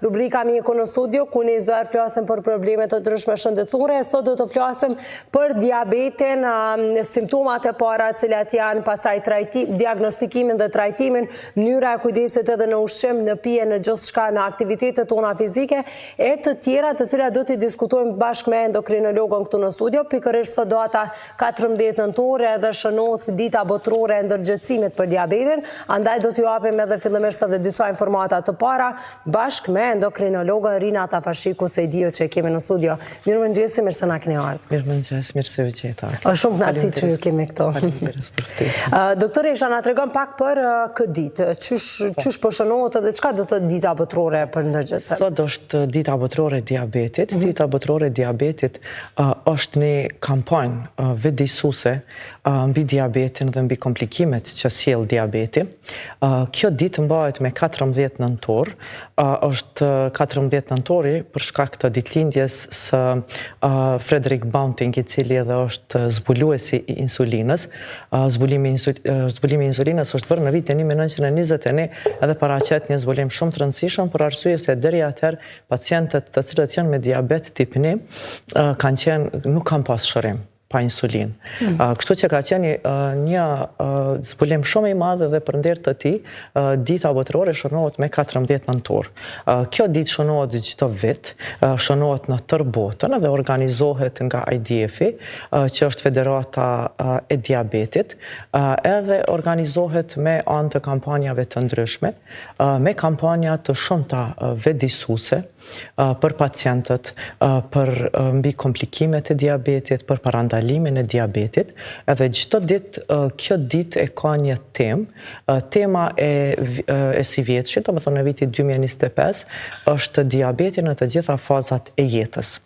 rubrika Mjeku në studio, ku ne çdo herë flasim për probleme të ndryshme shëndetësore. Sot do të flasim për diabetin, simptomat e para të cilat janë pasaj diagnostikimin dhe trajtimin, mënyra e kujdesit edhe në ushqim, në pije, në gjithçka, në aktivitetet tona fizike e të tjera të cilat do t'i diskutojmë bashkë me endokrinologun këtu në studio. Pikërisht sot data 14 nëntor edhe shënohet dita botërore e ndërgjegjësimit për diabetin, andaj do t'ju japim edhe fillimisht edhe disa informata të para bashkë me endokrinologën Rina Tafashiku se i dio që kemi në studio. Mirëmëngjesi, mirë se na keni ardhur. Mirëmëngjes, mirë se u gjeta. Është shumë kënaqësi që ju kemi këtu. Doktore, isha na tregon pak për këtë ditë. Çysh po shënohet edhe çka do të thotë dita botërore për ndërgjegjësim? Sot është dita botërore e diabetit. Dita botërore e diabetit është një kampanjë vëdësuese mbi diabetin dhe mbi komplikimet që sjell diabeti. Kjo ditë mbahet me 14 nëntor. Është 14 nëntori për shkak të ditëlindjes së Frederick Banting, i cili edhe është zbuluesi i insulinës. Zbulimi i insulinës është bërë në vitin 1921 edhe paraqet një zbulim shumë të rëndësishëm për arsye se deri atëherë pacientët të cilët janë me diabet tip 1 nuk kanë pas shërim pa insulin. Kështu që ka qenë një zbulim shumë i madh dhe përnder të tij, dita botërore shënohet me 14 nëntor. Kjo ditë shënohet çdo vit, shënohet në tërë botën dhe organizohet nga IDF-i, që është Federata e Diabetit, edhe organizohet me anë të kampanjave të ndryshme, me kampanja të shumta vëdësuese për pacientët, për mbi komplikimet e diabetit, për parandalimin e diabetit, edhe çdo ditë kjo ditë e ka një temë. Tema e si vjetshit, domethënë në vitin 2025, është diabeti në të gjitha fazat e jetës.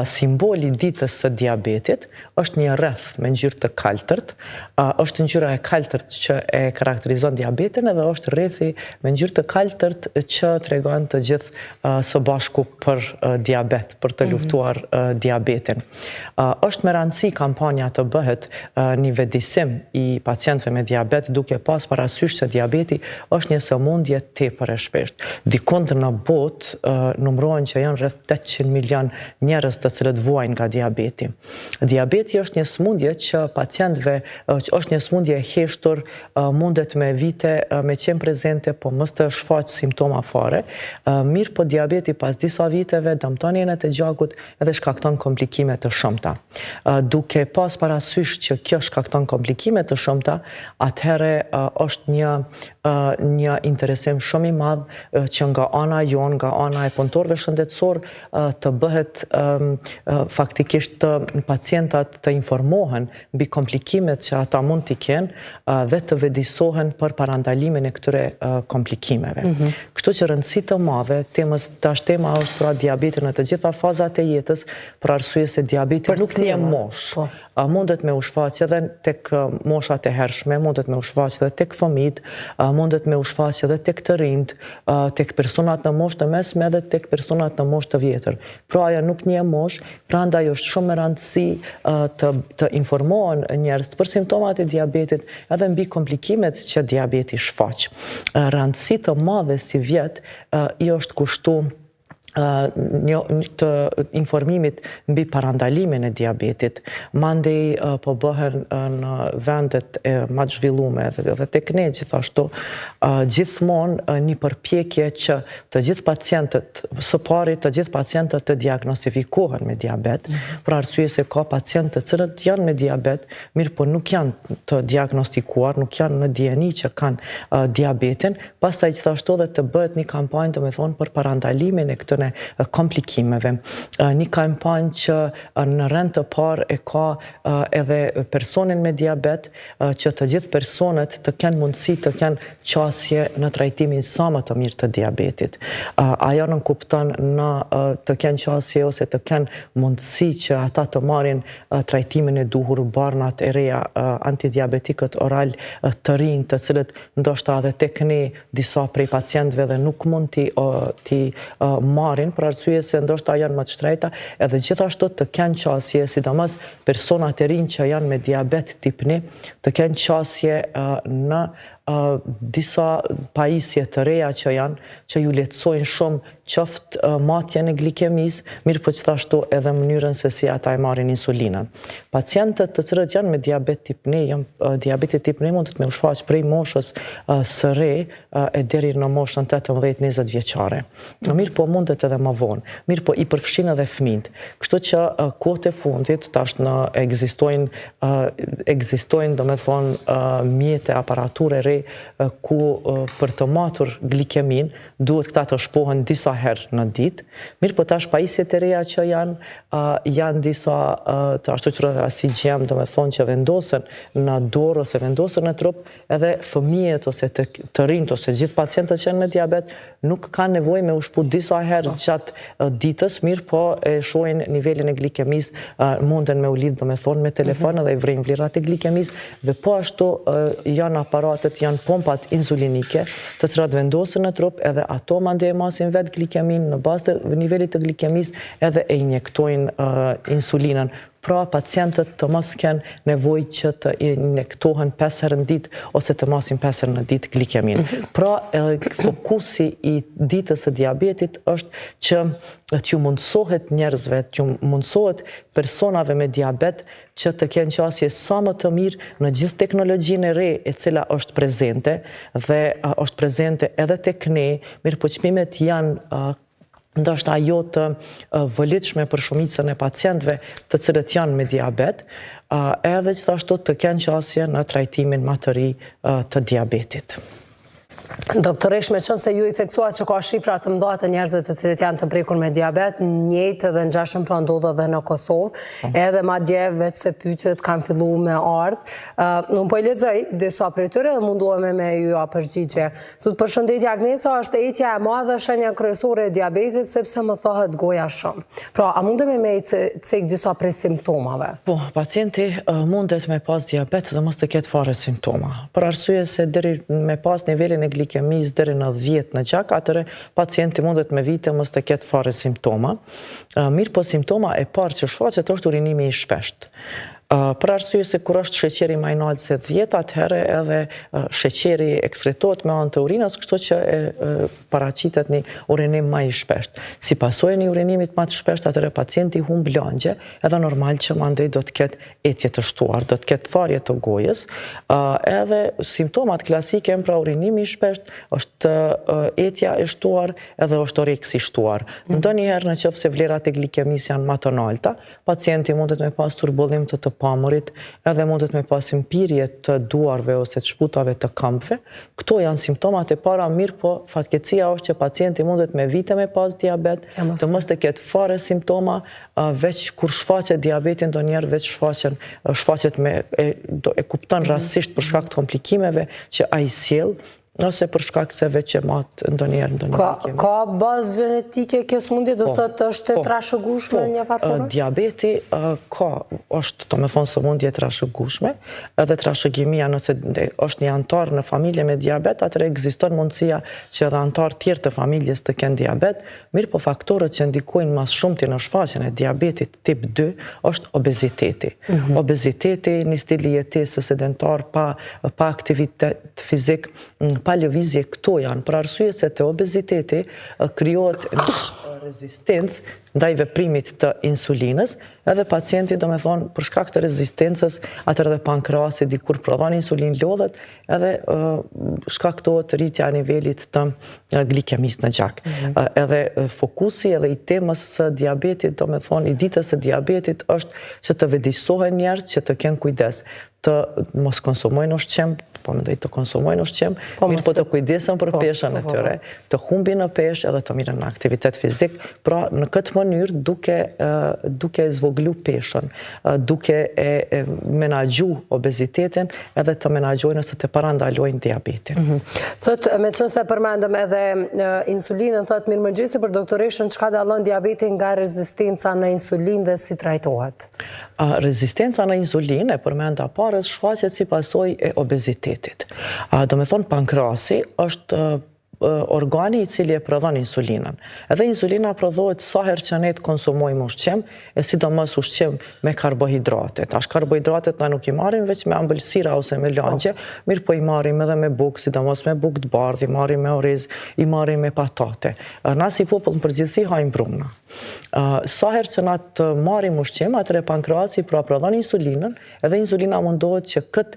Simboli ditës së diabetit është një rreth me ngjyrë të kaltërt, është ngjyra e kaltërt që e karakterizon diabetin edhe është rrethi me ngjyrë të kaltërt që tregon të gjithë së bashku për diabet, për të luftuar diabetin. Është me rëndësi kampanja të bëhet një vëdësim i pacientëve me diabet, duke pas parasysh se diabeti është një sëmundje tepër e shpeshtë. Dikund në botë numërohen që janë rreth 800 milion njerëz të cilët vuajnë nga diabeti. Diabeti është një sëmundje që pacientëve është një sëmundje e heshtur, mundet me vite me qenë prezente, po mos të shfaq simptoma fare. Mirë po diabeti pas disa viteve dëmton jenet e gjakut edhe shkakton komplikime të shumta. Duke pas parasysh që kjo shkakton komplikime të shumta, atëherë është një interesim shumë i madh që nga ana jon, nga ana e punëtorëve shëndetësor të bëhet faktikisht pacientat të informohen mbi komplikimet që ata mund t'i kenë dhe të vëdësohen për parandalimin e këtyre komplikimeve. Kështu që rëndësi të madhe tema është pra diabeti në të gjitha fazat e jetës, për arsye se diabeti nuk një moshë. Mundet me u shfaqe edhe tek moshat e hershme, mundet me u shfaqe edhe tek fëmijët, mundet me u shfaqe edhe tek të rinjt, tek personat në moshë të mesme edhe tek personat në moshë të vjetër. Pra ajo nuk një moshë, prandaj është shumë me rëndësi të informohen njerëz për simptomat e diabetit edhe mbi komplikimet që diabeti shfaq. Rëndësi të madhe si vjet i është kushtu të informimit mbi parandalimin e diabetit. Mandej po bëhen në vendet më të zhvilluara dhe tek ne gjithashtu gjithmonë një përpjekje që të gjithë pacientët, së pari të gjithë pacientët të diagnostifikohen me diabet, për arsye se ka pacientë të cilët janë me diabet, mirë po nuk janë të diagnostikuar, nuk janë në dieni që kanë diabetin, pastaj gjithashtu edhe të bëhet një kampanjë domethënë për parandalimin e këtyre komplikimeve. Një kampanjë që në rend të parë e ka edhe personin me diabet, që të gjithë personet të kenë mundësi të kenë qasje në trajtimin sa më të mirë të diabetit. Ajo nënkupton në të kenë qasje ose të kenë mundësi që ata të marrin trajtimin e duhur, barnat e reja, antidiabetikët oral të rinj, të cilët ndoshta edhe tek ne disa prej pacientëve dhe nuk mund t'i marrin për arsye se ndoshta janë më të shtrejta, edhe gjithashtu të kenë qasje, sidomos personat e rinj që janë me diabet tip 1, të kenë qasje në disa pajisje të reja që ju lehtësojnë shumë qoftë matjen e glikemis, mirë po gjithashtu edhe mënyrën se si ata e marrin insulinën. Pacientët të cilët janë me diabet tip 1, diabeti tip 1 mund të me u shfaq prej moshës së re e deri në moshën 18-20 vjeçare. Mirë po mundet edhe më vonë, mirë po i përfshin edhe fëmijët. Kështu që kohët e fundit tash ekzistojnë domethënë mjete, aparaturë re ku për të matur glikemin duhet këta të shpohen disa herë në ditë. Mirë po tash pajisjet e reja që janë disa të ashtuara si gjem, domethënë që vendosen në dorë ose vendosen në trup, edhe fëmijët ose të rinjt ose gjithë pacientët që janë me diabet nuk kanë nevojë me u shpu disa herë gjatë ditës, mirë po e shohin nivelin e glikemis, munden me u lidh domethënë me telefon dhe i vrejnë vlerat e glikemis dhe po ashtu janë aparatet, janë pompat insulinike të cilat vendosen në trup edhe ato mandej masin vetë glikemin në bazë të nivelit të glikemis edhe e injektojnë insulinën. Pra pacientët të mos kenë nevojë që të injektohen 5 herë në ditë ose të masin 5 herë në ditë glikemin. Pra fokusi i ditës së diabetit është që t'ju mundsohet njerëzve, t'ju mundsohet personave me diabet që të kenë qasje sa më të mirë në gjithë teknologjinë e re e cila është prezente dhe është prezente edhe tek ne, mirë po çmimet janë ndoshta ajo të vëlidshme për shumicën e pacientëve të cilët janë me diabet, edhe gjithashtu të kenë qasje në trajtimin më të ri të diabetit. Doktoresh, me qënë se ju i theksua që ka shifra të mëdha të njerëzve të cilët janë të prekur me diabet, njëjtë edhe ngjashëm pra ndodh edhe në Kosovë, edhe madje veç se pyetjet kanë filluar me ardh. Unë po i lexoj disa prej tyre dhe munduam me ju përgjigje. Thotë përshëndetje Agnesa, është etja e madhe shenja kryesore e diabetit sepse më thohet goja shumë. Pra, a mundemi me cek disa prej simptomave? Po, pacienti mundet me pas diabet dhe mos të ketë fare simptoma. Për arsye se deri me pas nivelin e glikemis deri në 10 në gjak, atëre pacienti mundet me vite mos të ketë fare simptoma. Mirë po simptoma e parë që shfaqet është urinimi i shpeshtë. Për arsye se kur është sheqeri më i lartë se 10, atëherë edhe sheqeri ekskretohet me anë të urinës, kështu që paraqitet një urinim më i shpeshtë. Si pasojë një urinimit më të shpeshtë, atëherë pacienti humb lëngje, edhe normal që mandej do të ketë etje të shtuar, do të ketë tharje të gojës, edhe simptomat klasike pra urinimi i shpeshtë, është etja e shtuar edhe është oreksi i shtuar. Ndonjëherë nëse vlerat e glikemis janë më të larta, pacienti mundet me pas turbullim të pamurit, edhe mundet me pas impirje të duarve ose të shputave të këmbëve. Këto janë simptomat e para, mirë po fatkeqësia është që pacienti mundet me vite me pas diabet, të mos të ketë fare simptoma, veç kur shfaqet diabetin ndonjëherë veç shfaqet e kupton rastësisht për shkak të komplikimeve që ai sjell, ose për shkak se veç e mat ndonjëherë. Ka bazë gjenetike kjo sëmundje, do të thotë është e trashëgueshme në një farë? Diabeti është, domethënë, sëmundje e trashëgueshme, edhe trashëgimia nëse është një antar në familje me diabet, atëherë ekziston mundësia që edhe antar tjerë të familjes të kenë diabet, mirë po faktorët që ndikojnë mas shumti në shfaqjen e diabetit tip 2 është obeziteti. Obeziteti, një stil jetesë sedentar pa aktivitet fizik, pa lëvizje, këto janë, për arsye se te obeziteti krijohet rezistencë ndaj veprimit të insulinës, edhe pacienti domethënë për shkak të rezistencës, atëherë edhe pankrasi dikur prodhon insulin lodhet, edhe shkaktohet rritja e nivelit të glikemis në gjak. Edhe fokusi edhe i temës së diabetit, domethënë i ditës së diabetit është që të vëdësohen njerëz që të kenë kujdes, të mos konsumojnë ushqim, po mendoj të konsumojnë ushqim, mirë po të kujdesen për peshën e tyre, të humbin në peshë edhe të mirën në aktivitet fizik, pra në këtë mënyrë duke zvoglu peshën, duke e menaxhu obezitetin edhe të menaxhojnë ose të parandalojnë diabetin. Thotë, me qënë se përmendëm edhe insulinën, thotë mirëmëngjesi për doktoreshën, çka dallon diabetin nga rezistenca në insulinë dhe si trajtohet? Rezistenca në insulinë, e përmenda parës, shfaqet si pasojë e obezitetit. Do me thonë, pankrasi është organi I cili e prodhon insulinën. Edhe insulina prodhohet sa herë që ne të konsumojmë ushqim, e sidomos ushqim me karbohidrate. Tash karbohidratet na nuk I marrim veç me ambëlsira ose me langje, mirë po I marrim edhe me bukë, sidomos me bukë të bardhë, I marrim me oriz, I marrim me patate. Na si popull në përgjithësi hajmë brumna. Sa herë që na të marrim ushqim, atëre pankreasi pra prodhon insulinën, edhe insulina mundohet që këtë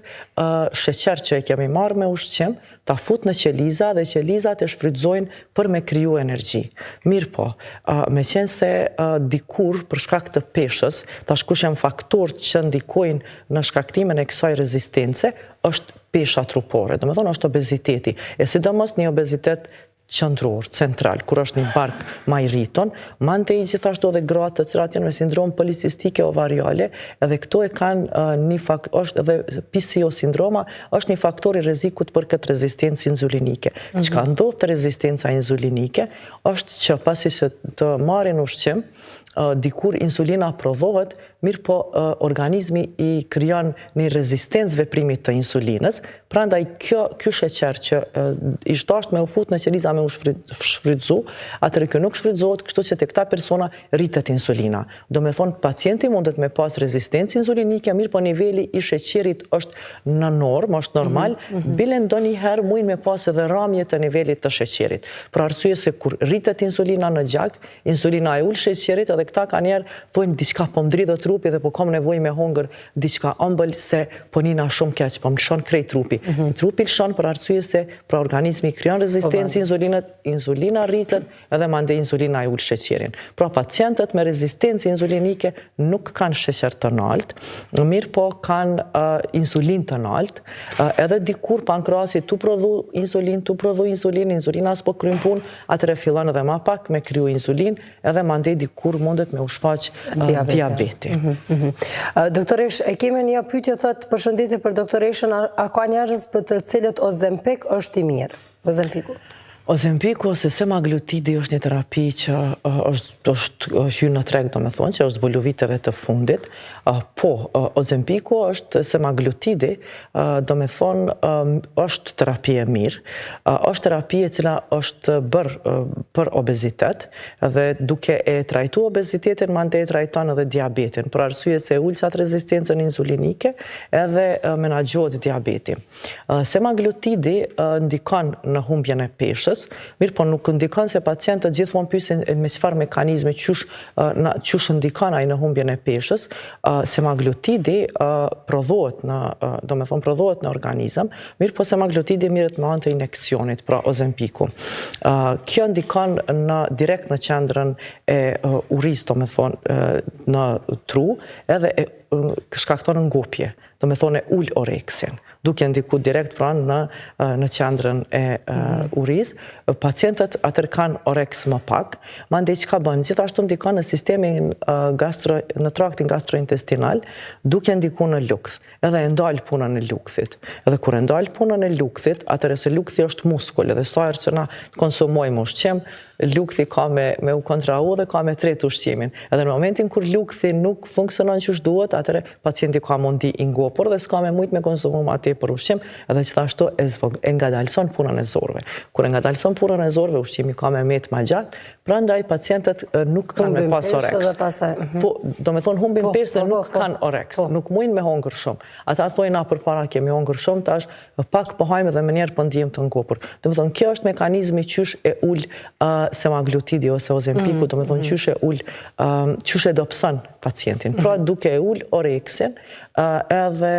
sheqer që e kemi marrë me ushqim, ta fut në qeliza dhe qelizat e shfrytëzojnë për me kriju energji. Mirë po, me qenë se dikur për shkak të peshës, tash kush janë faktorët që ndikojnë në shkaktimin e kësaj rezistence, është pesha trupore, do me thonë është obeziteti, e sidomos një obezitet qendror, central, kur është një bark ma I rriton, mante I gjithashtu edhe gratë të cilat janë me sindrom policistike ovariale, edhe këto e kanë një është edhe PCO sindroma, është një faktor I rrezikut për këtë rezistencë insulinike. Çka ndodh të rezistenca insulinike, është që pasi që të marrin ushqim, dikur insulina prodhohet, mirë po organizmi I krijon një rezistencë veprimit të insulinës, prandaj ky sheqer që I dashur me u fut në qeliza me u shfrytëzu, atëherë kjo nuk shfrytëzohet, kështu që te këta persona rritet insulina. Do me thonë pacienti mundet me pas rezistencë insulinike, mirë po niveli I sheqerit është në normë, është normal, bile ndonjëherë mujnë me pas edhe rramje të nivelit të sheqerit. Për arsye se kur rritet insulina në gjak, insulina e ul sheqerit edhe këta ka njerë thojnë diçka po mdridhë trupi dhe po kam nevojë me hongër diçka ëmbël se po nina shumë keq, po më lëshon krejt trupi. Trupi lëshon për arsye se pra organizmi krijon rezistencë insulina rritet edhe mande insulina e ul sheqerin. Pra pacientët me rezistencë insulinike nuk kanë sheqer të lartë, mirë po kanë insulin të lartë, edhe dikur pankreasi tu prodhu insulin, insulina s'po kryen punë, atëherë fillon edhe më pak me kriju insulin, edhe mandej dikur mundet me u shfaq diabeti. Doktoresh, e kemi një pyetje thotë përshëndetje për doktoreshën, a ka njerëz për të cilët Ozempic është I mirë? Ozempiku. Ozempiku ose semaglutidi është një terapi që është hyrë në treg, do me thonë, që është zbulu viteve të fundit. Po, Ozempiku është semaglutidi, do me thonë, është terapi e mirë. Është terapi e cila është bërë për obezitet, dhe duke e trajtu obezitetin, mande e trajton edhe diabetin, për arsye se ulçat rezistencën insulinike edhe menaxhohet diabeti. Semaglutidi ndikon në humbjen e peshës, mirë po nuk ndikon se pacientët gjithmonë pyesin me çfarë mekanizmi qysh ndikon ai në humbjen e peshës. Semaglutidi prodhohet në organizëm, mirë po semaglutidi merret me anë të injeksionit, pra Ozempiku. Kjo ndikon direkt në qendrën e urisë, do me thonë në tru, edhe shkakton ngopje, do me thonë ul oreksin, duke ndiku direkt pranë në qendrën e urisë. Pacientët atër kanë oreks më pak, mandej çka bën? Gjithashtu ndikon në sistemin në traktin gastrointestinal, duke ndiku në lukth, edhe e ndal punën e lukthit. Edhe kur e ndal punën e lukthit, atëherë se lukthi është muskull, edhe sa herë që na konsumojmë ushqim, lukthi ka me u kontrahu dhe ka me tret ushqimin. Edhe në momentin kur lukthi nuk funksionon siç duhet, atëherë pacienti ka mundi I ngopur dhe s'ka me mujt me konsumu atje për ushqim, edhe gjithashtu e ngadalson punën e zorëve. Kur e ngadalson punën e zorëve, ushqimi ka me met më gjatë, prandaj pacientët nuk kanë me pas oreks. Po, do me thonë humbin peshë dhe nuk kanë oreks, nuk mujnë me hongër shumë. Ata thojnë na përpara kemi hongër shumë, tash pak po hajmë dhe më njerë po ndihem të ngopur. Do me thonë kjo është mekanizmi qysh e ul semaglutidi ose Ozempiku, do me thonë qysh e dopson pacientin. Pra duke e ul oreksin, edhe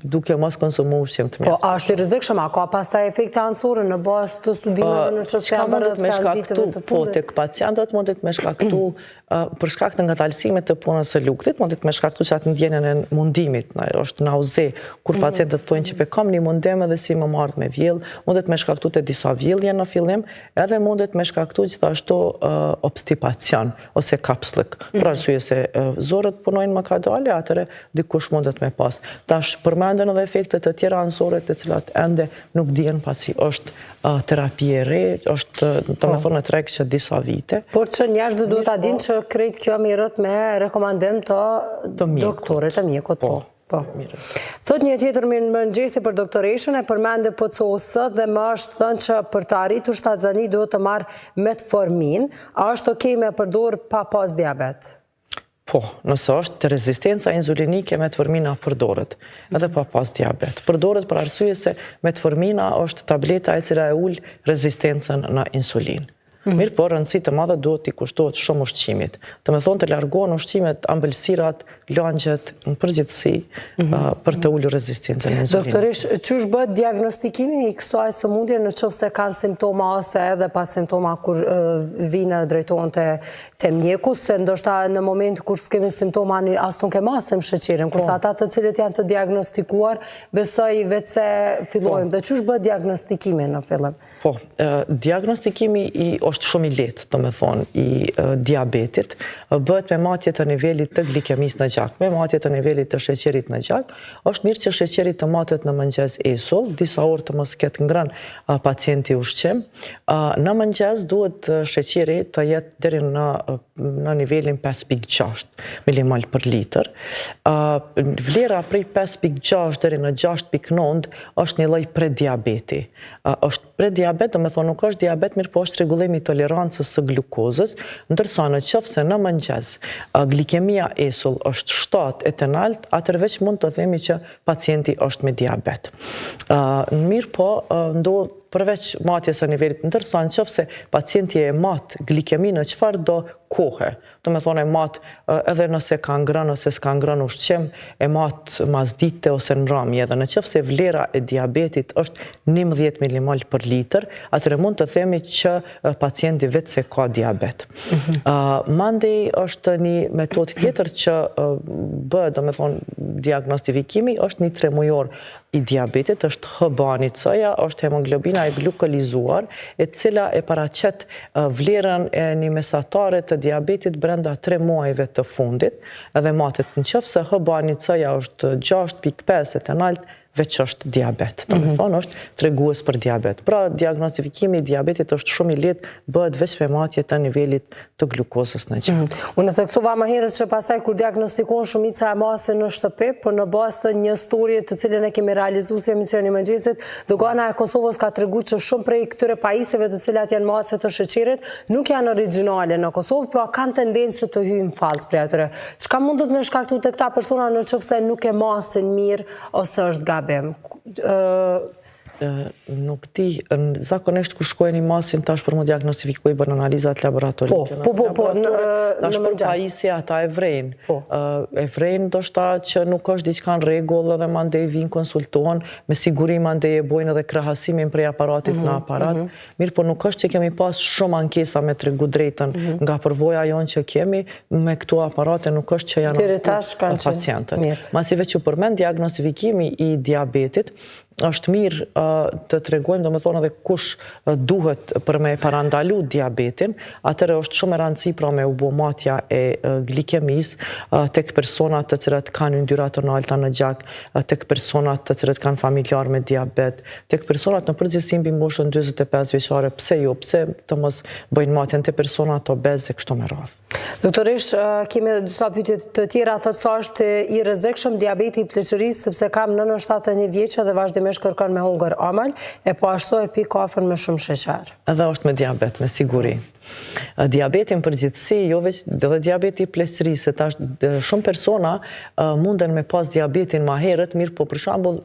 duke mos konsumu ushqim të mjaftueshëm. Po, a është I rrezikshëm, a ka pastaj efekte anësore në bazë të studimeve në çështja bërë viteve të fundit? Po, tek pacientët mundet me shkaktu për shkak të ngadalësimit të punës së lukthit, mundet me shkaktu që atë ndjenjen e mundimit, është nauze, kur pacientët thonë që kam një mundim edhe si më marrë me vjell, mundet me shkaktu të disa vjellje në fillim, edhe mundet me shkaktu gjithashtu obstipacion ose kapslëk. Për arsye se zorët punojnë më kadale, atëre dikush mundet me pas. Tash përmenden edhe efektet të tjera anësore të cilat ende nuk dihen pasi është terapi e re, është do me thonë në treg që disa vite. Por që njerëzit duhet ta dinë që krejt kjo mirët me rekomandim të doktorit të mjekut, po. Po. Thot një tjetër mëngjesi për doktoreshën e përmende PCOS dhe më është thënë që për të arritur shtatzani duhet të marrë metformin, a është okej me përdor pa pas diabet? Po, nëse është të rezistenca insulinike, metformina përdoret, edhe pa pas diabet. Përdoret për arsye se metformina është tableta e cila e ul rezistencën në insulin. Mirë po, rëndësi të madhe duhet t'i kushtohet shumë ushqimit. Të me thonë të largohen ushqimet, ambëlsirat, langjet, në përgjithësi, për të ullur rezistencën e insulinit. Doktorish, qësh bëhet diagnostikimi i kësaj sëmundje në qoftë se kanë simptoma ose edhe pa simptoma kur vinë drejtohen te mjeku, se ndoshta në moment kur s'kemi simptoma as nuk e masim sheqerin, kurse ata të cilët janë të diagnostikuar, besoj vetë se fillojmë. Dhe qësh bëhet diagnostikimi në fillim? Po, diagnostikimi është shumë i lehtë, të me thonë, i diabetit, bëhet me matje të nivelit të glikemis në gjak, me matje të nivelit të sheqerit në gjak. Është mirë që sheqerit të matet në mëngjes esull, disa orë të mos ketë ngrënë pacienti ushqim. Në mëngjes duhet sheqeri të jetë deri në nivelin 5.6 mmol për litër. Vlera prej 5.6 deri në 6.9 është një lloj prediabeti. Është prediabet, do me thonë nuk është diabet, mirë po është rregullimi i tolerancës së glukozës, ndërsa në qoftë se në mëngjes glikemia esull është 7 e tenalt, atëherë veç mund të themi që pacienti është me diabet. Mirë po, ndodh përveç matjes së nivelit, ndërsa në qoftë se pacienti e mat glikeminë në çfarë do kohe, do me thonë e mat edhe nëse ka ngrënë ose s'ka ngrënë ushqim, e mat masdite ose në ramje, edhe në qoftë se vlera e diabetit është 11 mmol për litër, atëherë mund të themi që pacienti vetë se ka diabet. Mandej është një metodë tjetër që bëhet, do me thonë, diagnostifikimi, është një 3 mujor i diabetit, është HbA1c-ja, është hemoglobina e glukolizuar, e cila e paraqet vlerën e një mesatare të diabetit brenda 3 muajve të fundit, edhe matet në qoftë se HbA1c-ja është 6.5 e tenalt, veç është diabet. Të me thonë është tregues për diabet. Pra, diagnostifikimi i diabetit është shumë i lehtë, bëhet veç me matje të nivelit të glukozës në gjak. Unë theksova më herët që pastaj kur diagnostikohen shumica e masë në shtëpi, por në bazë të një storie të cilën e kemi realizuar si emisioni mëngjesit, dogana e Kosovës ka treguar që shumë prej këtyre pajisjeve të cilat janë masë të sheqerit nuk janë origjinale në Kosovë, pra kanë tendencë që të hyjnë fals prej atyre. Çka mundet me shkaktuar te këta persona nëse nuk e masin mirë ose është gabim? Nuk di, zakonisht kur shkojnë i masin tash për mu diagnostifikuj bërë analizat laboratorike. Po, tash për pajisje ata e vrejnë. E vrejnë do shta që nuk është diçka në rregull dhe mandej vinë konsultohen, me siguri mandej e bojnë edhe krahasimin prej aparatit në aparat. Mirë, po nuk është që kemi pas shumë ankesa me tregu drejtën nga përvoja jonë që kemi, me këtu aparate nuk është që janë pacientën. Masive që përmend diagnostifikimi i diabetit, është mirë të tregojmë, do me thonë edhe kush duhet për me parandalu diabetin, atëre është shumë e rëndësi pra me u bo matja e glikemis tek personat të cilat kanë yndyrat të nalta në gjak, tek personat të cilat kanë familjar me diabet, tek personat në përgjithësi mbi moshën 45 vjeçare, pse jo, pse të mos bëjnë matjen te personat obez e kështu me radhë. Doktorish, kemi disa pyetje të tjera, thotë sa është i rrezikshëm diabeti i pleqërisë sepse kam nënën 71 vjeçë dhe vazhdimisht kërkon me hungër amal, e po ashtu e pi kafën me shumë sheqer. Edhe është me diabet, me siguri. Diabeti në përgjithësi, jo veç dhe diabeti i pleqërisë, tash shumë persona munden me pas diabetin ma herët, mirë po për shembull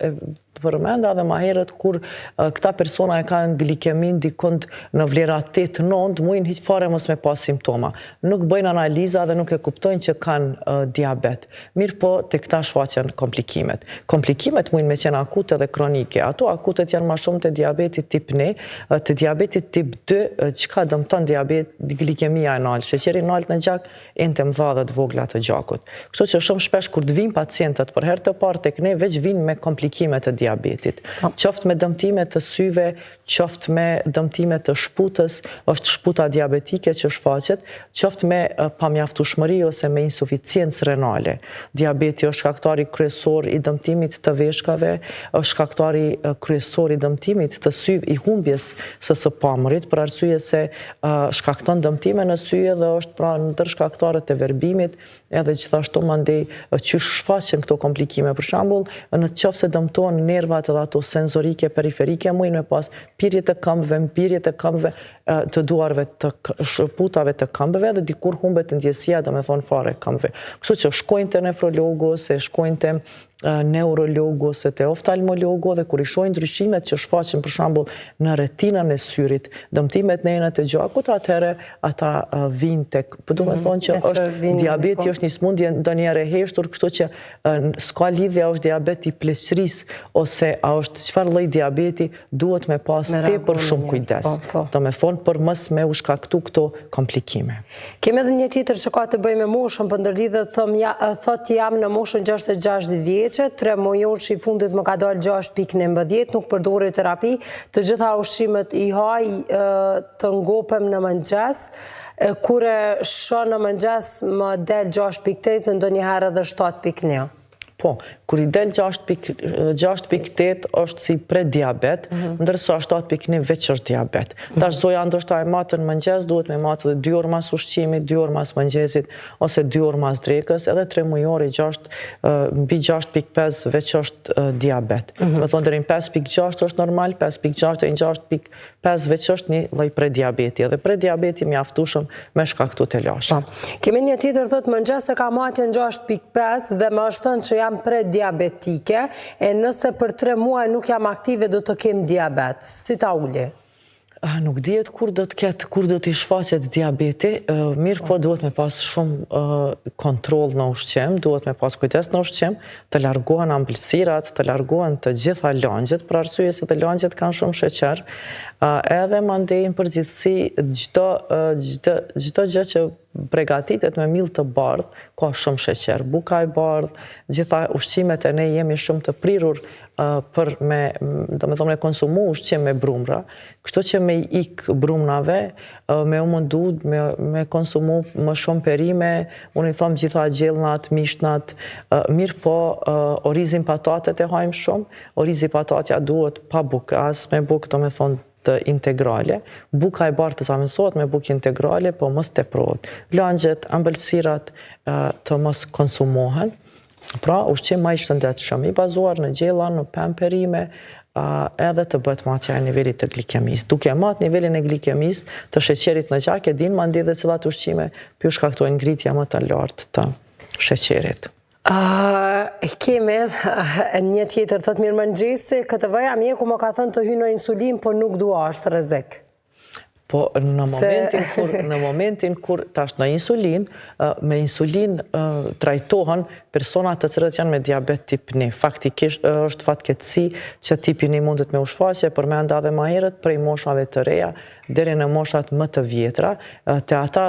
përmenda dhe ma herët kur këta persona e kanë glikemin dikund në vlera 8-9, mujnë hiq fare mos me pas simptoma. Nuk bëjnë analiza dhe nuk e kuptojnë që kanë diabet. Mirë po të këta shfaqen komplikimet. Komplikimet mujnë me qenë akute dhe kronike. Ato akutet janë ma shumë të diabetit tip 1, të diabetit tip 2, çka dëmton glikemia e naltë, sheqeri naltë në gjak, ente mëdha dhe të vogla të gjakut. Kështu që shumë shpesh kur të vinë pacientët për herë të parë tek ne, veç vinë me komplikimet të diabetit. Qoftë me dëmtime të syve, qoftë me dëmtime të shputës, është shputa diabetike që shfaqet, qoftë me pamjaftueshmëri ose me insuficiencë renale. Diabeti është shkaktari kryesor i dëmtimit të veshkave, është shkaktari kryesor i dëmtimit të syve, i humbjes së pamërit, për arsye se shkakton dëmtime në sy dhe është pra në ndër shkaktarët e verbimit, edhe gjithashtu mandej qysh shfaqen këto komplikime. Për shembull, në qoftë se dëmtohen nervat edhe ato senzorike periferike, mujnë me pas pirje të këmbëve, mbirje të këmbëve, të duarve, të shputave të këmbëve dhe dikur humbet ndjesia, domethënë fare këmbëve. Kështu që shkojnë te nefrologu ose shkojnë te neurologu ose te oftalmologu dhe kur i shohin ndryshimet që shfaqen për shembull në retinën e syrit, dëmtimet në enët e gjakut, atëherë ata vinë tek, do të thonë që është diabeti është një smundje ndonjëherë e heshtur, kështu që s'ka lidhje a është diabeti i pleqërisë ose a është çfarë lloj diabeti, duhet me pas tepër shumë kujdes. Do me thonë për mos me u shkaktu këto komplikime. Kemi edhe një tjetër që ka të bëjë me moshën, për ndërlidhet thotë jam në moshën 66 vjeç, 3 muaj që i fundit më ka dalë 6.19, nuk përdori terapi, të gjitha ushqimet i haj të ngopem në mëngjes, kure shon në mëngjes më del 6.8, ndonjëherë edhe 7.1. Po, kur i del 6.8 është si prediabet, ndërsa 7.1 veç është diabet. Tash zoja ndoshta e matën mëngjes, duhet me matë edhe 2 orë mas ushqimit, 2 orë mas mëngjesit, ose 2 orë mas drekës, edhe 3 mujori mbi 6.5 veç është diabet. Me thonë deri 5.6 është normal, 5.6 dhe 6.5 veç është një lloj prediabeti, edhe prediabeti mjaftueshëm me shkaktu të lashëm. Kemi një tjetër thotë mëngjes e ka matën 6.5 dhe më është thënë që jam prediabetike, e nëse për 3 muaj nuk jam aktive do të kem diabet. Si ta uli? Nuk dihet kur do t'i shfaqet diabeti, mirë po duhet me pas shumë kontroll në ushqim, duhet me pas kujdes në ushqim, të largohen ambëlsirat, të largohen të gjitha langjet, për arsye se të langjet kanë shumë sheqer, edhe mandej në përgjithësi çdo gjë që pregatitet me miell të bardh, ka shumë sheqer, buka e bardh, gjitha ushqimet e ne jemi shumë të prirur për me konsumu ushqim me brumra, kështu që me ik brumnave, me u mundu, me konsumu më shumë perime, unë i thom gjitha gjellnat, mishnat, mirë po orizin patatet e hajmë shumë, orizi patatja duhet pa bukë, as me bukë do me thonë të integrale, buka e bardhë të zamësohet me bukë integrale, po mos teprohet. Langjet, ambëlsirat të mos konsumohen, pra ushqim më i shëndetshëm, i bazuar në gjella, në pemë perime, edhe të bëhet matja e nivelit të glikemisë. Duke matë nivelin e glikemisë të sheqerit në gjak, e din mandej dhe cilat ushqime pju shkaktojnë ngritja më të lartë të sheqerit. Kemi një tjetër, thot mirë mëngjesi, këtë vëja mjeku më ka thënë të hy në insulin, po nuk dua, është rrezik. Po në momentin kur tash në insulin, me insulin trajtohen personat të cilët janë me diabet tip 1. Faktikisht është fatkeqësi që tipi 1 mundet me u shfaqe, përmenda edhe më herët prej moshave të reja deri në moshat më të vjetra. Te ata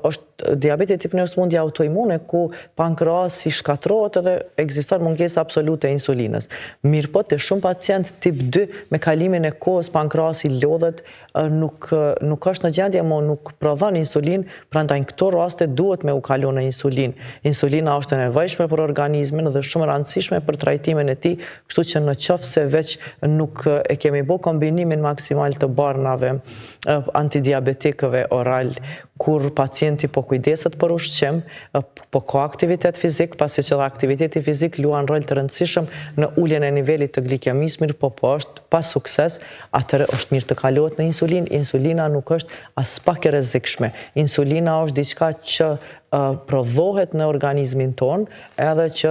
është diabeti tip 1 është smundje autoimune ku pankreasi shkatrohet edhe ekziston mungesa absolute e insulinës. Mirë po, te shumë pacient tip 2 me kalimin e kohës pankreasi lodhet, nuk është në gjendje, mo nuk prodhon insulin, prandaj në këto raste duhet me u kalu në insulin. Insulina është e nevojshme për organizmin dhe shumë e rëndësishme për trajtimin e tij, kështu që në qoftë se veç nuk e kemi bë kombinimin maksimal të barnave antidiabetikëve oral, kur pacienti po kujdeset për ushqim, po ka aktivitet fizik, pasi që dhe aktiviteti fizik luan rol të rëndësishëm në uljen e nivelit të glikemisë, mirë po është pa sukses, atëherë është mirë të kalohet në insulin. Insulina nuk është as pak e rrezikshme. Insulina është diçka që prodhohet në organizmin ton, edhe që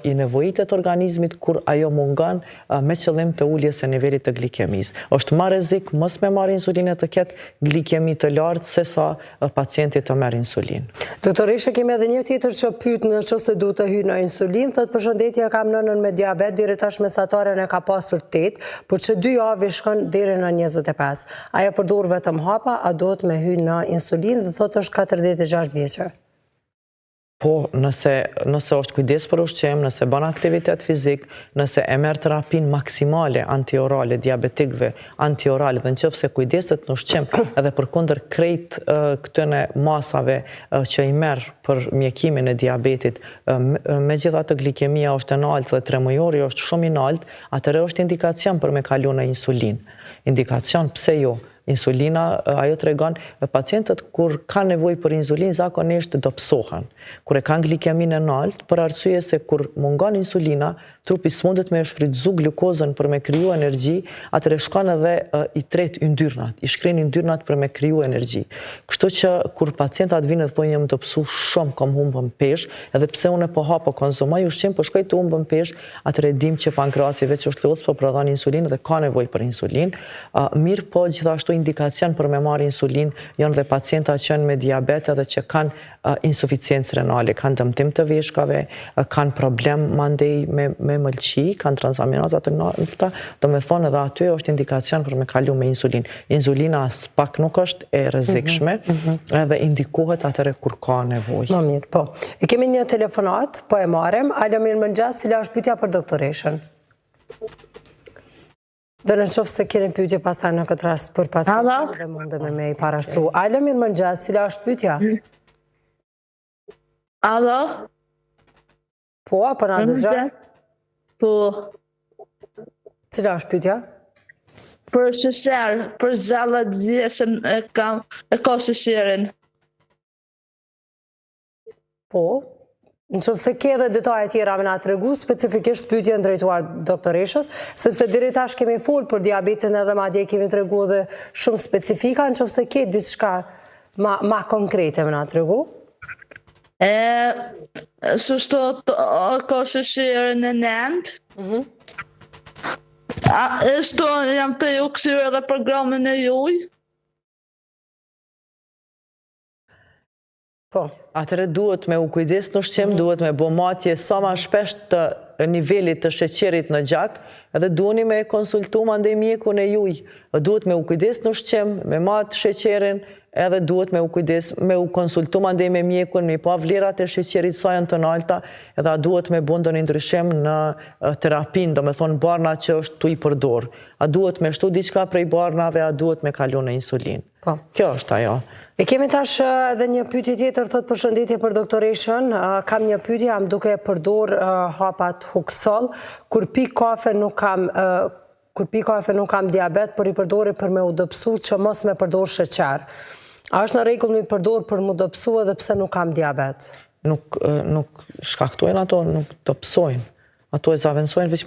i nevojitet organizmit kur ajo mungon me qëllim të uljes së nivelit të glikemisë. Është më rrezik mos me marrë insulinë të ketë glikemi të lartë se sa pacienti të merr insulin. Doktoresha, kemi edhe një tjetër që pyet nëse duhet të hyj në insulin, thotë përshëndetje, kam nënën me diabet, deri tash mesataren e ka pasur 8, por që 2 javë shkon deri në 25. Ajo përdor vetëm hapa, a duhet me hyj në insulin dhe thotë është 46 vjeçë. Po, nëse është kujdes për ushqim, nëse bën aktivitet fizik, nëse e merr terapin maksimale antiorale diabetikëve, antiorale, dhe nëse kujdeset në ushqim edhe përkundër krejt këtyne masave që i merr për mjekimin e diabetit, megjithatë glikemia është e lartë dhe 3 mujori është shumë i lartë, atëherë është indikacion për me kalu në insulin. Indikacion pse jo? Insulina, ajo tregon pacientët kur kanë nevojë për insulinë zakonisht dobësohen. Kur e kanë glikeminë lart, për arsye se kur mungon insulina, trupi s'mundet me shfrytëzu glukozën për me kriju energji, atëre shkon edhe i tret yndyrnat, i shkrin yndyrnat për me kriju energji. Kështu që kur pacientat vinë dhe thonë jam dobësu shumë, kam humbën peshë, edhe pse unë po ha po konsumoj ushqim, po shkoj të humbën peshë, atëre dim që pankrasi veç është los, po prodhon insulinë dhe ka nevojë për insulinë. Mirë po gjithashtu indikacion për me marrë insulinë janë dhe pacienta që janë me diabet edhe që kanë insuficiencë renale, kanë dëmtim të veshkave, kanë problem mandej me mëlçi, kanë transaminazat të larta, do me thonë edhe aty është indikacion për me kalu me insulinë. Insulina as pak nuk është e rrezikshme edhe indikohet atëre kur ka nevojë. Më mirë, po. E kemi një telefonat, po e marrim. Alo, mirëmëngjes, cila është pyetja për doktoreshën? Dhe në qoftë se keni pyetje pastaj në këtë rast për pacientin dhe mundem me i parashtru. Alo, mirëmëngjes, cila është pyetja? Alo? Po, apo na dëgjon? Po. Cila është pyetja? Për sheqer, për zjallat vjesën e ka sheqerin. Po. Në qoftë se ke dhe detaje tjera me na tregu, specifikisht pyetjen drejtuar doktoreshës, sepse deri tash kemi folur për diabetin edhe madje kemi tregu edhe shumë specifika, në qoftë se ke diçka ma konkrete me na tregu. Shështo ka sheqerin e nëndë. Shto jam të ju kësirë edhe programin e juj. Po. Atëre duhet me u kujdes në ushqim, duhet me bo matje sa ma shpesh të nivelit të sheqerit në gjak, edhe duheni me konsultu mandej mjekun e juj. Duhet me u kujdes në ushqim, me matë sheqerin, edhe duhet me u kujdes, me u konsultu mandej me mjekun, me pa vlerat e sheqerit sa janë të nalta, edhe duhet me bëndë një ndryshim në terapin, do me thonë barna që është tu i përdor. A duhet me shtu diçka prej barnave, a duhet me kalu në insulin. Po. Kjo është ajo. E kemi tash edhe një pyetje tjetër, thot përshëndetje për doktoreshën, kam një pyetje, jam duke përdor hapat Huxol, kur pi kafe nuk kam diabet, por i përdori për me u dobësu që mos me përdor sheqer. A është në rregull me përdor për mu dobësu edhe pse nuk kam diabet? Nuk shkaktojnë ato, nuk dobësojnë. Ato e zavensojnë veç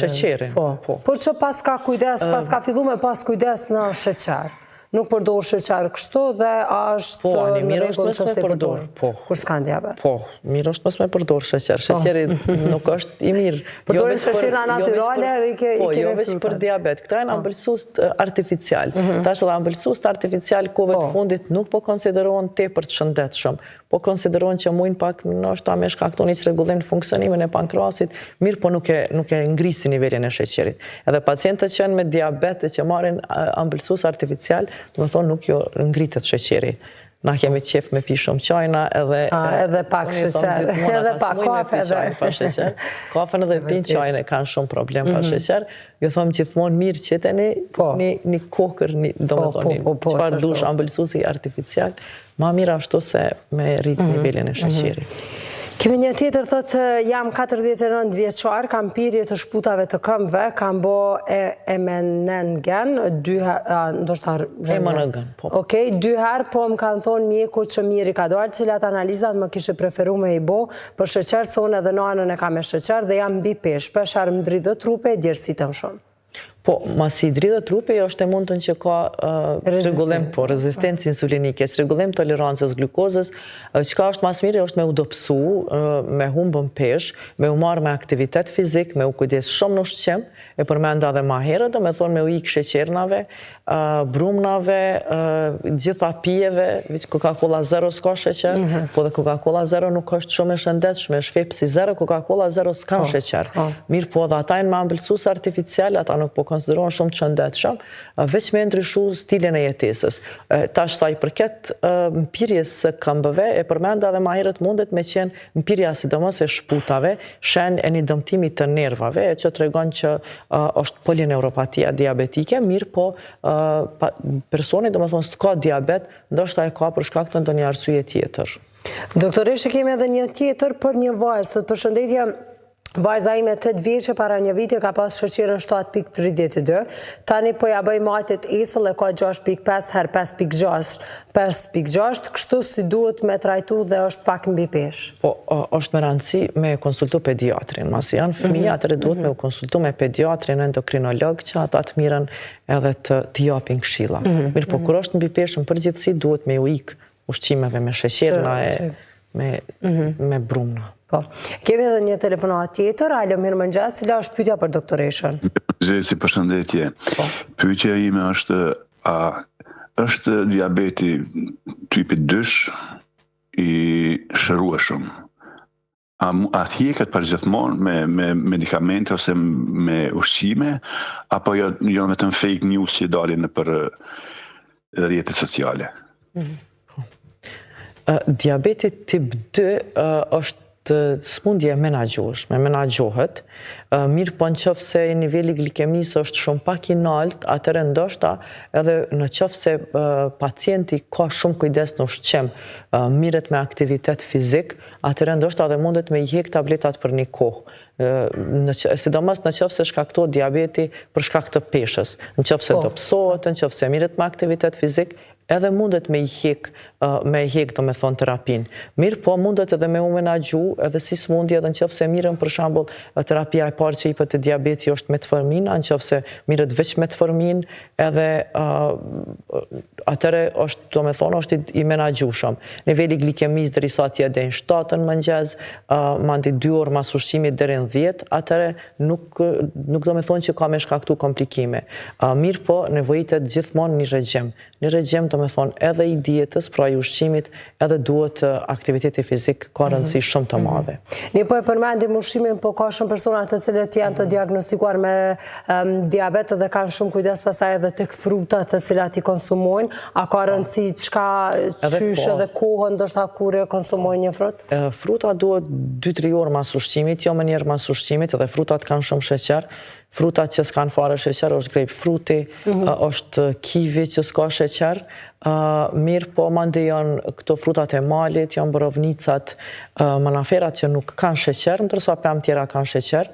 sheqerin. Por që pas ka kujdes, pas ka fillu me pas kujdes në sheqer. Nuk përdor sheqer kështu dhe është në rregull që se përdor kur s'kan diabet. Po, mirë është mos me përdor sheqer. Sheqeri nuk është i mirë. Përdorin sheqerna natyrale dhe i kemi jo veç për diabet. Këta janë ambëlsus artificial. Tash edhe ambëlsus artificial kohëve të fundit nuk po konsiderohen tepër të shëndetshëm, po konsiderohen që mujnë pak ndoshta me shkaktu një çrregullim në funksionimin e pankrasit, mirë po nuk e ngrisin nivelin e sheqerit. Edhe pacientët që janë me diabet që marrin ambëlsus artificial, do me thonë nuk jo ngritet sheqeri. Na kemi qef me pi shumë qajna edhe pak sheqer, edhe pak kafe edhe. Kafen edhe pin qajnë kanë shumë problem pa sheqer. Jo thomë gjithmonë mirë qiteni një kokër, do me thonë, qëfar dush ambëlsusi artificial, ma mirë ashtu se me rritë nivelin e sheqerit. Kemi një tjetër, thotë, jam 49 vjeçar, kam pirje të shputave të këmbëve, kam bo emenengen, Okej, 2 herë, po më kanë thonë mjeku që mirë i ka dalë, cilat analizat më kishe preferu me i bo, për sheqer, se unë edhe nanën e kam e sheqer dhe jam bi pesh, pesher më dridhë trupe, djerësitëm shumë. Po, masi dridhë trupe është e mundën që ka rezistencë insulinike, çrregullim tolerancës glukozës, çka është mas mirë është me u dobësu, me humbën pesh, me u marrë me aktivitet fizik, me u kujdes shumë në ushqim, e përmenda dhe ma herët, do me thonë me u ikë sheqernave, brumnave, gjitha pijeve, Coca-Cola Zero s'ka sheqer, po dhe Coca-Cola Zero nuk është shumë e shëndetshme, Shvepsi Zero, Coca-Cola Zero s'ka sheqer. Mirë po dhe ata me ambëlsus artificial, ata nuk po konsiderohen shumë të shëndetshëm, veç me ndryshu stilin e jetesës. Tash sa i përket mpirjes së këmbëve, e përmenda dhe ma herët mundet me qenë mpirja sidomos e shputave, shenjë e një dëmtimi të nervave, e që tregon që është polineuropatia diabetike, mirë po personi, do me thonë, s'ka diabet, ndoshta e ka për shkak të ndonjë arsye tjetër. Doktoreshe, kemi edhe një tjetër për një vajzë, përshëndetje, Vajza ime 8 vjeçe para një viti ka pas sheqerin 7.32, tani po ja bëj matit esëll e ka 6.5 her 5.6, kështu si duhet me trajtu dhe është pak mbi pesh. Po, është me rëndësi me konsultu pediatrin, masi janë fëmija, atëre duhet me konsultu me pediatrin, endokrinolog, që ata të mirën edhe të japin këshilla. Mirë, po kur është mbi pesh në përgjithësi, duhet me u ik ushqimeve me sheqerna e me brumna. Po, kemi edhe një telefonat tjetër, alo mirë mëngjes, cila është pyetja për doktoreshën? Gjesi, përshëndetje. Pyetja ime është, a është diabeti tipit 2 i shërueshëm? A hjeket përgjithmonë me medikamente ose me ushqime, apo jo vetëm fake news që dalin në për rrjetet sociale? Diabeti tip 2 është smundje menaxhueshme, menaxhohet, mirë po në qoftë se niveli glikemisë është shumë pak i lartë, atëherë ndoshta edhe në qoftë se pacienti ka shumë kujdes në ushqim, mirët me aktivitet fizik, atëherë ndoshta edhe mundet me i hek tabletat për një kohë. Sidomos në qoftë se shkaktohet diabeti për shkak të peshës, në qoftë se dobësohet, në qoftë se mirët me aktivitet fizik, edhe mundet me i hek, do me thonë terapin. Mirë, po mundet edhe me u menaxhu, edhe si smundje, edhe në qoftë se mirën, për shembull, terapia e parë që i për të diabeti është metformin, në qoftë se mirët veç metformin, edhe atëre është, do me thonë, është i menaxhueshëm. Niveli glikemisë derisa atje deri në 7 në mëngjes, mandi 2 orë mas ushqimit deri në 10, atëre nuk do me thonë që ka me shkaktu komplikime. Mirë, po nevojitet gjithmonë një regjim. Një regjim, do me thonë, edhe i dietës, pra i ushqimit, edhe duhet aktiviteti fizik ka rëndësi shumë të madhe. Ne po e përmendim ushqimin, po ka shumë persona të cilët janë të diagnostikuar me diabet dhe kanë shumë kujdes pastaj edhe tek frutat të cilat i konsumojnë. A ka rëndësi çka qysh edhe kohën ndoshta kur e konsumojnë një frut? Fruta duhet 2-3 orë mas ushqimit, jo më njerë mas ushqimit, edhe frutat kanë shumë sheqer. Frutat që s'kan fare sheqer është grapefruti, është kiwi që s'ka sheqer, mirë po mande janë këto frutat e malit, janë borovnicat, manaferat që nuk kanë sheqer, ndërsa pemë tjera kanë sheqer.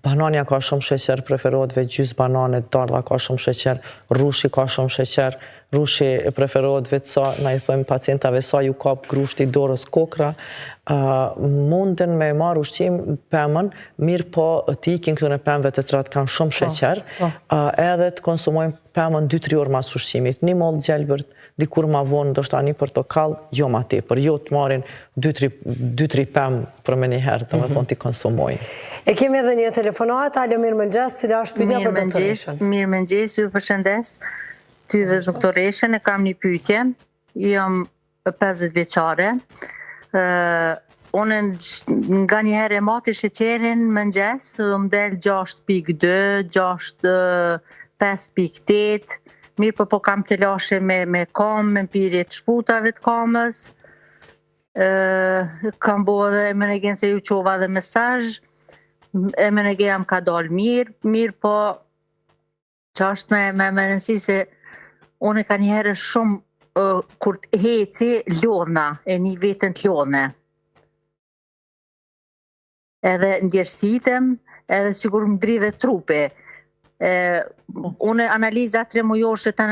Banania ka shumë sheqer, preferohet gjysmë banane, dardha ka shumë sheqer, rushi ka shumë sheqer, rushi preferohet vetë sa, na i thojmë pacientave sa ju kap grushti dorës kokra, munden me marrë ushqim pemën, mirë po të ikin këto në pemëve të cilat kanë shumë sheqer, edhe të konsumojmë pemën 2-3 orë mas ushqimit, një mollë gjelbërt, dikur ma vonë, ndoshta një portokall, jo ma tepër, jo të marrin 2-3 pemë për me njëherë, të me thonë t'i konsumojnë. E kemi edhe një telefonat, alo mirë mëngjes, cila është pyetja për doktoreshën? Mirë mëngjes, ju përshëndes. Ty dhe doktoreshën, e kam një pyetje. Jam 50 vjeçare. Unë nga një herë e mati sheqerin mëngjes, më del 6.2, 5.8, mirë po kam të lashe me kam, me pirje të shputave të kamës. Kam bo dhe MNG se ju qova dhe mesazh, MNG jam ka dalë mirë po që është me rëndësi se unë ka një herë shumë kur të heci lodhna, e një vetën të lodhne. Edhe ndjerësitem, edhe sigur më dridhe trupi. Unë analiza 3 mujoshe të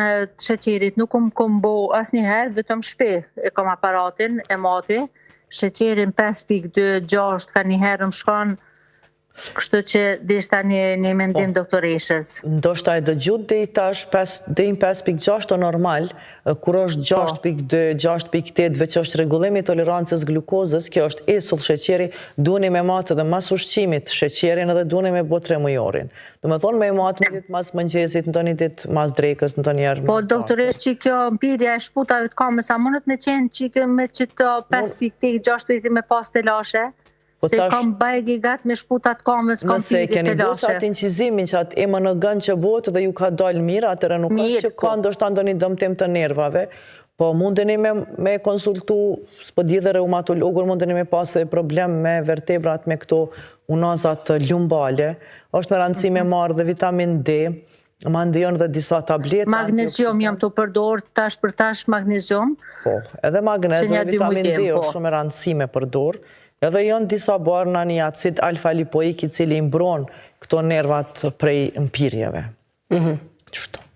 sheqerit nuk kom bo as një herë, vetëm shpe e kom aparatin e mati, sheqerin 5.2, 6, ka një herë më shkon, kështu që dishta një mendim doktoreshës. Ndoshta e dëgjut dhe i tash dhe i 5.6 o normal, kur është 6.2, 6.8, veç është regullimi i tolerancës glukozës, kjo është esull sheqeri, duheni me matë dhe mas ushqimit sheqerin edhe duheni me bo 3 mujorin. Do me thonë me matë një ditë mas mëngjesit, në të një ditë mas drekës, në të njerë. Po, doktoresh, që kjo mpirja e shputave të kamës, a mundet me qenë që kjo me qëto 5.8, 6.8 me pas të lashe? Se kam bajgi gatë me shputat kamës, kam nëse piri të keni bërë lashe. atë incizimin që atë ima në gënë që botë dhe ju ka dalë mirë, atëra nuk është që ka ndoshta ndonjë dëmtim të nervave, po mundeni me konsultu, s'po di dhe reumatologur, mundeni me pas dhe problem me vertebrat, me këto unazat lumbale, është me rëndësi me marrë dhe vitamin D, ma ndion dhe disa tableta. Magnezium jam të përdor tash për tash magnezium. Po, edhe magnez dhe vitamin D është shumë e rëndësi me përdor. Edhe janë disa barna një acid alfa-lipoik i cili mbron këto nervat prej mpirjeve. Qështu.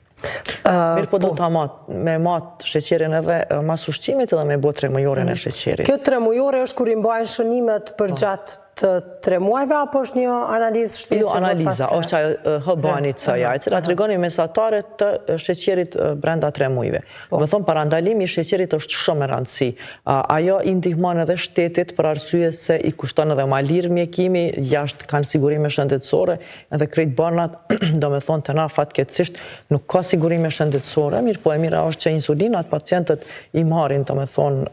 Mirë po do të me matë sheqerin edhe mas ushqimit edhe me bo 3 mujore në sheqerit. Kjo 3 mujore është kur i mbajnë shënimet për gjatë të 3 muajve, apo është një analizë shtesë? Jo, analiza, është hëbani cëja, e cila të regoni mesatare të sheqerit brenda 3 muajve. Me thonë, parandalimi i sheqerit është shumë e rëndësi. Ajo i ndihmon edhe shtetit për arsye se i kushton edhe ma lirë mjekimi, jashtë kanë sigurime shëndetësore, edhe krejt banat, do me thonë të na fatkeqësisht, nuk ka sigurime shëndetësore, mirë po e mira është që insulinat pacientët i marrin, do me thonë,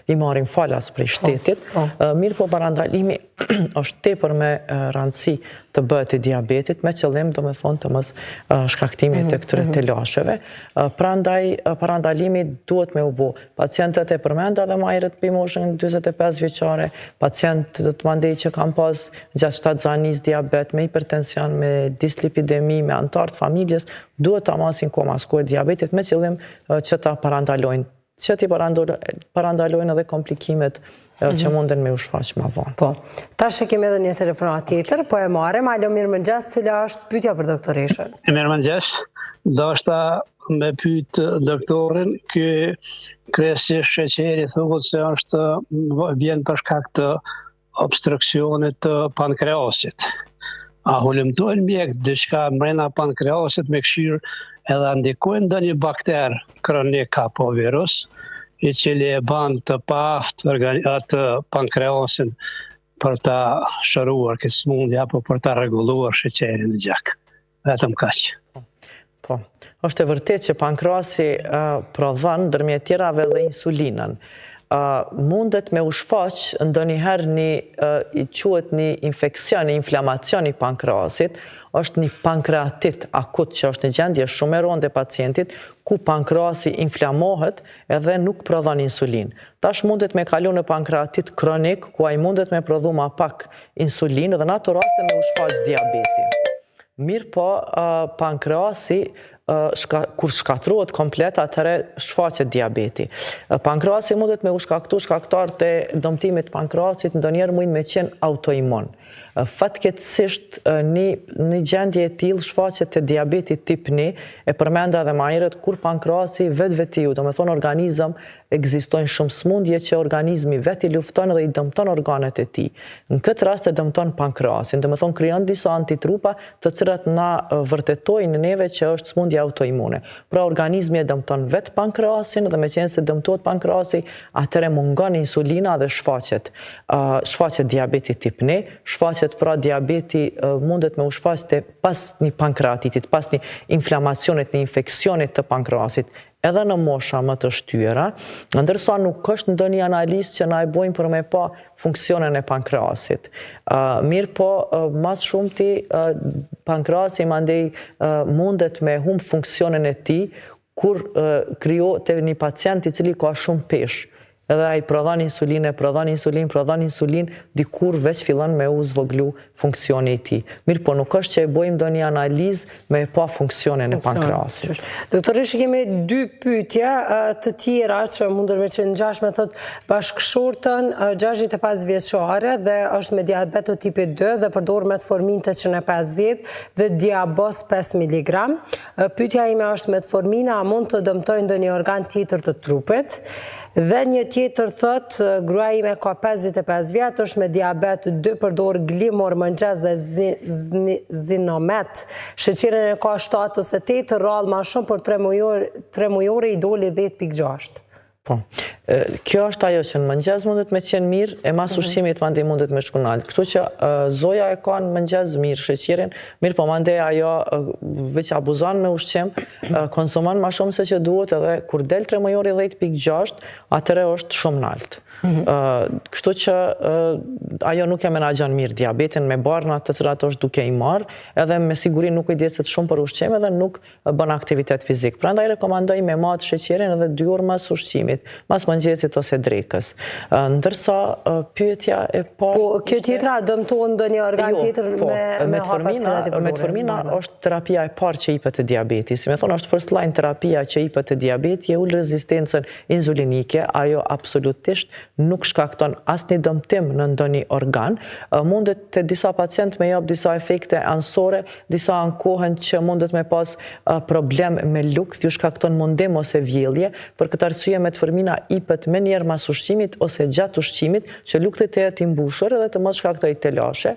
i marrin falas prej shtetit, mirë po parandalimi është tepër me rëndësi të bëhet i diabetit, me qëllim do me thonë të mos shkaktimit të këtyre telasheve. Prandaj parandalimi duhet me u bo. Pacientët e përmenda dhe ma herët për moshën 25 vjeçare, pacientët të mandej që kam pas gjatë shtatzanis diabet, me hipertension, me dislipidemi, me antartë familjes, duhet ta masin komasko e diabetit me qëllim që ta parandalojnë. Që ti parandalojnë edhe komplikimet që munden me u shfaq ma vonë. Po, tash e kemi edhe një telefonat tjetër, po e marem, alo mirë mëngjes, cila është pyetja për doktoreshën. Mirë mëngjes, do është me pyet doktorin, ky kryesisht sheqeri thuhet se është vjen për shkak të obstruksionit të pankreasit. A hulumtojnë mjek diçka mrena pankreasit me këshirë edhe ndikojnë ndonjë bakter kronik apo virus, i cili e ban të paaft atë pankreasin për ta shëruar këtë smundje apo për ta rregulluar sheqerin në gjak. Vetëm kaq. Po, është e vërtet që pankreasi prodhon ndërmjet tjerave dhe insulinën. Mundet me u shfaq ndonjëherë i quhet një infekcion, një inflamacion i pankreasit, është një pankreatit akut që është një gjendje shumë e rëndë e pacientit, ku pankreasi inflamohet edhe nuk prodhon insulin. Tash mundet me kalu në pankreatit kronik, ku ai mundet me prodhu ma pak insulin dhe në ato raste me u shfaq diabeti. Mirë po, pankreasi kur shkatruhet komplet, atëre shfaqet diabeti. Pankreasi mundet me u shkaktu shkaktar të dëmtimit pankreasit, ndonjëherë mund me qenë autoimun. Fatkeqësisht një gjendje e tillë shfaqet te diabeti tip 1, e përmenda edhe më herët, kur pankreasi vetvetiu, do me thonë organizëm, ekzistojnë shumë smundje që organizmi vetë i lufton dhe i dëmton organet e tij. Në këtë rast e dëmton pankreasin, do me thonë krijon disa antitrupa të cilat na vërtetojnë neve që është smundje autoimune. Pra organizmi e dëmton vetë pankreasin dhe me qenë se dëmtohet pankreasi, atëre mungon insulina dhe shfaqet. Shfaqet diabeti tip 1, shfaqet pra diabeti mundet me u shfaqte pas një pankreatitit, pas një inflamacionit, një infekcionit të pankreasit, edhe në mosha më të shtyera, ndërsa nuk është ndonjë analizë që na e bojnë për me pa funksionin e pankreasit. Mirë po, mas shumti pankreasi mandej mundet me humb funksionin e tij kur krijohet te një pacient i cili ka shumë peshë. Edhe ai prodhon insulin, dikur veç fillon me u zvoglu funksioni i tij. Mirë po nuk është që e bëjmë ndonjë analizë me pa funksionin e pankreasit. Doktoresh, kemi 2 pyetje të tjera që mundën me qenë ngjashme, thot bashkëshortën 65 vjeçare dhe është me diabet të tipit 2 dhe përdor metformin 850 dhe diabos 5 mg. Pyetja ime është metformina a mund të dëmtojë ndonjë organ tjetër të trupit? Dhe një tjetër thot, gruaja ime ka 55 vjet, është me diabet 2, përdor glimor mëngjes dhe zinomet. Sheqerin e ka 7 ose 8, rrallë ma shumë, për 3 mujore i doli 10.6. Po, kjo është ajo që në mëngjes mundet me qenë mirë, e mas ushqimit mandej mundet me shku nalt. Kështu që zoja e ka në mëngjes mirë sheqerin, mirë po mandej ajo veç abuzon me ushqim, konsumon ma shumë se që duhet, edhe kur del 3 mujori 10.6, atëre është shumë nalt. Kështu që ajo nuk e menaxhon mirë diabetin me barnat të cilat është duke i marrë, edhe me siguri nuk i kujdeset shumë për ushqim edhe nuk bën aktivitet fizik. Prandaj rekomandoj me matë sheqerin edhe 2 orë mas ushqimit. mëngjesit, mas mëngjesit ose drekës. Ndërsa pyetja e parë... Po, kjo tjetra dëmton ndonjë organ tjetër me hapa cilat i përdore? Metformina është terapia e parë që jepet të diabetit. Si me thonë, është first line terapia që jepet të diabetit, je ullë rezistencën insulinike, ajo absolutisht nuk shkakton asnjë dëmtim në ndonjë organ. Mundet të disa pacient me jap disa efekte ansore, disa ankohen që mundet me pas problem me lukt, ju shkakton mundim ose vjellje, për këtë arsye metformina ipet me njerë mas ushqimit ose gjatë ushqimit, që luktet e jetë imbushur edhe të mos shkaktoj telashe.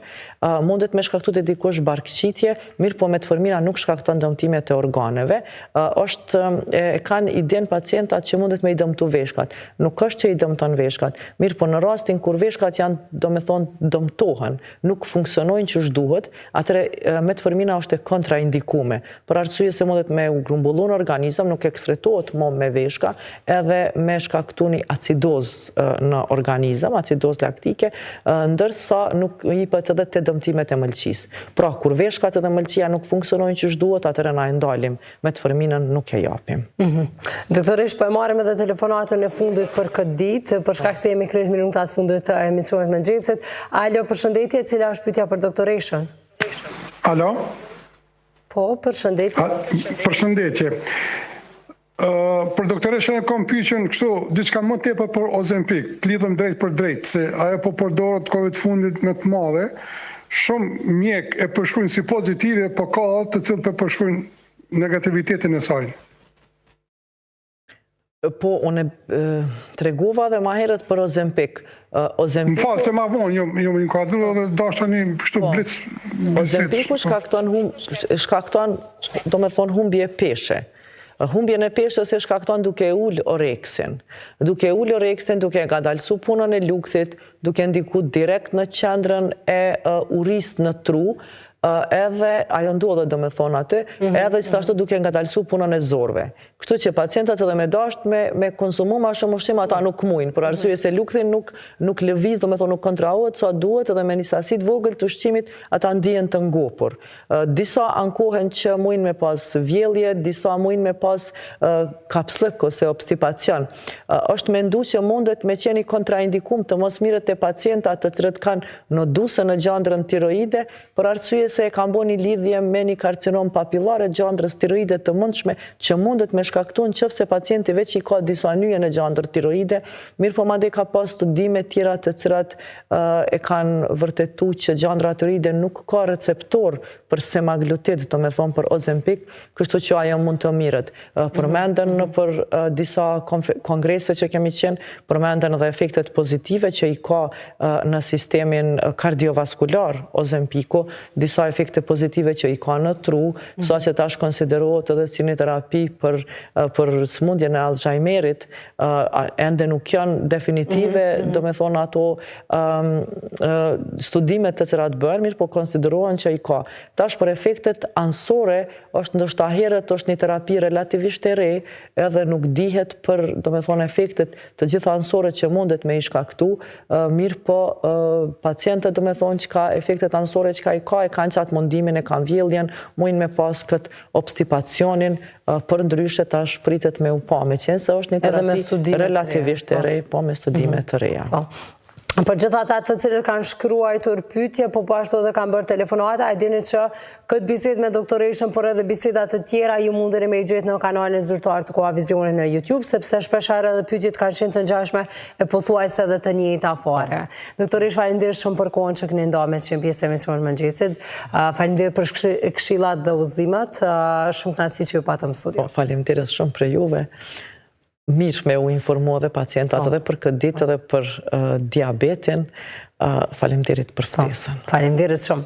Mundet me shkaktu të dikush barkëqitje, mirë po metformina nuk shkakton dëmtimet e organeve. E kanë iden pacientat që mundet me i dëmtu veshkat. Nuk është që i dëmton veshkat, mirë po në rastin kur veshkat janë, do me thonë, dëmtohen, nuk funksionojnë që shduhet, atëre metformina është e kontraindikume. Për arsye se mundet me u grumbullu në organizëm, nuk ekstretohet më me veshka, edhe me shkaktu një acidoz në organizëm, acidoz laktike, ndërsa nuk jipet edhe të dëmtimet e mëlqis. Pra, kur veshkat edhe mëlqia nuk funksionojnë që shduhet, atëre na e ndalim, metforminën nuk e japim. Doktorish, po e marrim edhe telefonatën e fundit për këtë ditë, për shkak se jemi krejt minutas fundit të emisionit mëngjesit. Alo, përshëndetje, cila është pyetja për doktoreshën? Alo? Po, përshëndetje. Përshëndetje. Për doktoreshën e kom pyetjen kështu, diçka më tepër për Ozempic, lidhem drejt për drejt, se ajo po përdoret kohët fundit me të madhe, shumë mjek e përshkruajnë si pozitive, po ka të cilët po përshkruajnë negativitetin e saj. Po, unë tregova dhe ma herët për Ozempic. Më falë se ma vonë, jo më inkuadru dhe dashta një pështu blitz. Ozempicu shkakton, do me thonë, humbje peshe. Humbjen e peshës e shkakton duke ullë oreksin. Duke ullë oreksin, duke ngadalsu punën e lukthit, duke ndiku direkt në qendrën e uris në tru, edhe ajo ndodhe do me thonë aty, edhe gjithashtu duke ngadalsu punën e zorve. Kështu që pacientat edhe me dasht me konsumu ma shumë ushqim ata nuk mujnë, për arsye se lukthin nuk lëviz, do me thonë nuk kontrahohet sa duhet, edhe me një sasit vogël të ushqimit ata ndihen të ngopur. Disa ankohen që mujnë me pas vjellje, disa mujnë me pas kapslëk ose obstipacion. Është mendu që mundet me qeni kontraindikum të mos mirët e pacientat të cilët kanë noduse në gjandrën tiroide, për arsye se e kanë bërë një lidhje me një karcinom papillare gjandrës tiroide të mundshme që mundet me shkaktu në qëfë se pacienti veç i ka disa nyje në gjandrë tiroide, mirë po madje ka pas studime tjera të cilat e kanë vërtetu që gjandra tiroide nuk ka receptor për semaglutid, do me thonë për Ozempic, kështu që ajo mund të mirët. Përmenden për disa kongrese që kemi qenë, përmenden edhe efektet pozitive që i ka në sistemin kardiovaskular Ozempicu, disa efekte pozitive që i ka në tru, sa që tash konsiderohet edhe si një terapi për smundjen e Alzheimerit, ende nuk janë definitive, do me thonë ato studimet të cilat bërë, mirë po konsiderohen që i ka. Tash për efektet ansore, është ndoshta herët është një terapi relativisht e re, edhe nuk dihet për, do me thonë, efektet të gjitha ansore që mundet me i shkaktu, mirë po pacientët, do me thonë, që ka efektet ansore që ka i ka, e kanë qatë mundimin, e kanë vjelljen, mujnë me pas këtë obstipacionin, për ndryshe tash pritet me u pa, me qenë se është një terapi relativisht e re, po me studimet të reja. Për gjithë ata të cilët kanë shkruajtur pyetje, po ashtu edhe kanë bërë telefonata, e dini që këtë bisedë me doktoreshën, por edhe bisedat të tjera ju mundeni me i gjetë në kanalin zyrtar të Koavizionit në YouTube, sepse shpeshherë edhe pyetjet kanë qenë të ngjashme e pothuajse edhe të njëjta fare. Doktoresh, faleminderit shumë për kohën që keni ndarë me të qenë pjesë e emisionit mëngjesit. Faleminderit për këshillat dhe udhëzimet. Shumë kënaqësi që ju patëm në studio. Faleminderit shumë për juve. Mirë me u informu edhe pacientat edhe për këtë ditë edhe për diabetin. Faleminderit për ftesën. Faleminderit shumë.